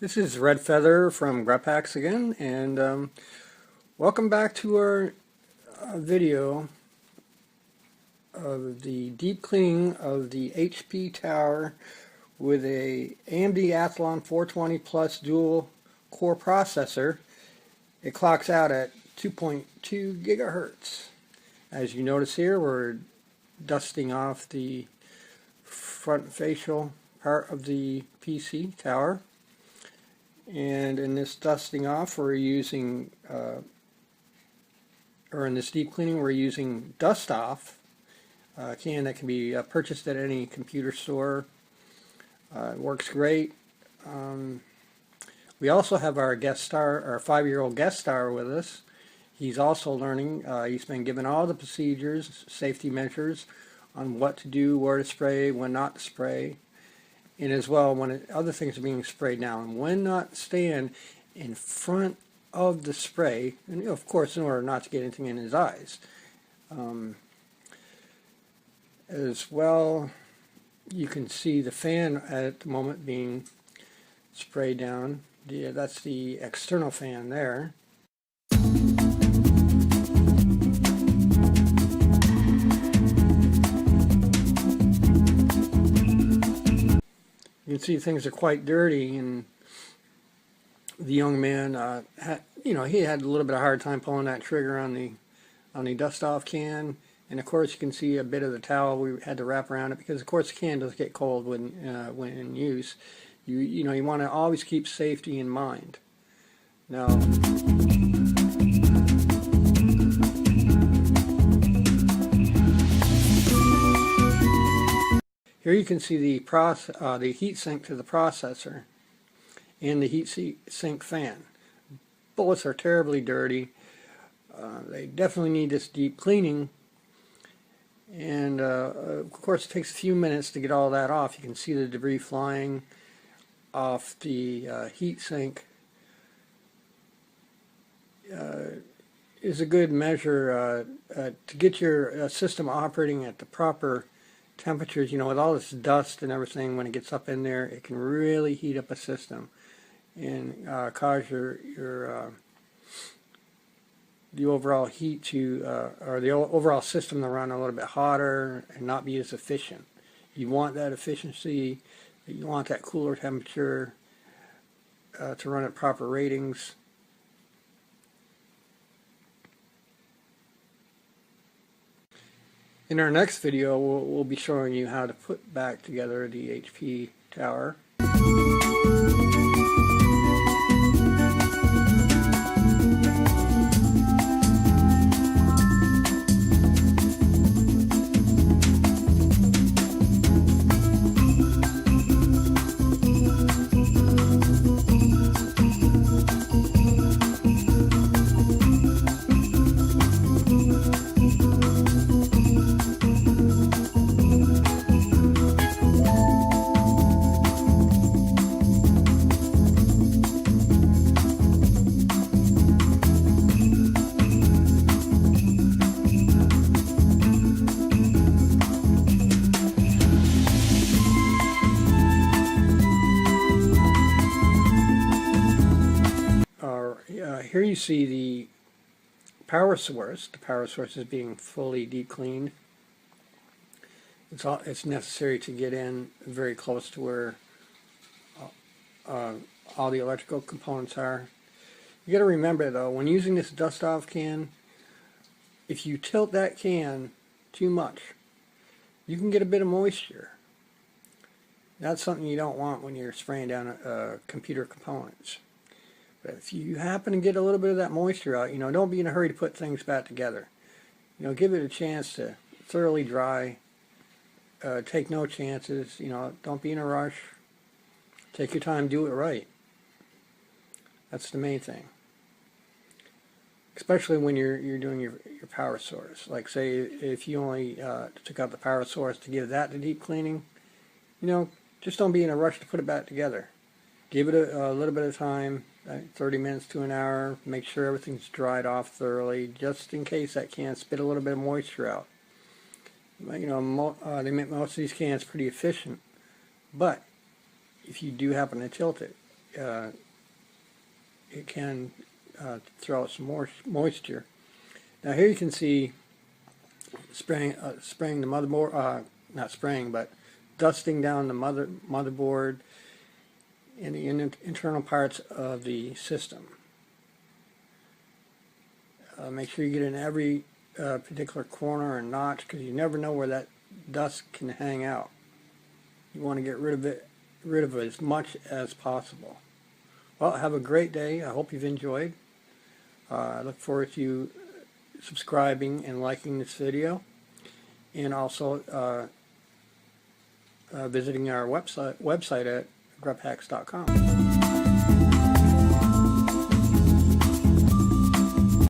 This is Red Feather from Greppax again, and welcome back to our video of the deep cleaning of the HP Tower with a AMD Athlon 420 plus dual core processor. It clocks out at 2.2 gigahertz. As you notice here, we're dusting off the front facial part of the PC tower. And in this dusting off, we're using, or in this deep cleaning, we're using Dust Off, a can that can be purchased at any computer store. It works great. We also have our guest star, our 5-year-old guest star with us. He's also learning. He's been given all the procedures, safety measures on what to do, where to spray, when not to spray. And as well, when other things are being sprayed down, when not to stand in front of the spray, and of course in order not to get anything in his eyes. As well, you can see the fan at the moment being sprayed down. That's the external fan there. You can see things are quite dirty, and the young man, he had a little bit of a hard time pulling that trigger on the dust-off can. And of course, you can see a bit of the towel we had to wrap around it because, of course, the can does get cold when in use. You want to always keep safety in mind. Now, here you can see the heat sink to the processor and the heat sink fan. Bullets are terribly dirty. They definitely need this deep cleaning. And of course, it takes a few minutes to get all that off. You can see the debris flying off the heat sink. Is a good measure to get your system operating at the proper temperatures. With all this dust and everything, when it gets up in there, it can really heat up a system and cause the overall heat or the overall system to run a little bit hotter and not be as efficient. You want that efficiency, you want that cooler temperature to run at proper ratings. In our next video, we'll be showing you how to put back together the HP Tower. Here you see the power source. The power source is being fully deep cleaned. It's necessary to get in very close to where all the electrical components are. You got to remember though, when using this dust-off can, if you tilt that can too much, you can get a bit of moisture. That's something you don't want when you're spraying down computer components. But if you happen to get a little bit of that moisture out, don't be in a hurry to put things back together. Give it a chance to thoroughly dry. Take no chances. Don't be in a rush. Take your time, do it right. That's the main thing. Especially when you're doing your power source. Like say if you only took out the power source to give that the deep cleaning, just don't be in a rush to put it back together. Give it a little bit of time. 30 minutes to an hour, make sure everything's dried off thoroughly, just in case that can spit a little bit of moisture out. They make most of these cans pretty efficient, but if you do happen to tilt it, it can throw out some more moisture. Now here you can see spraying the motherboard, not spraying, but dusting down the motherboard and the internal parts of the system. Make sure you get in every particular corner and notch, because you never know where that dust can hang out. You want to get rid of it as much as possible. Well, have a great day. I hope you've enjoyed. I look forward to you subscribing and liking this video, and also visiting our website at grubhacks.com.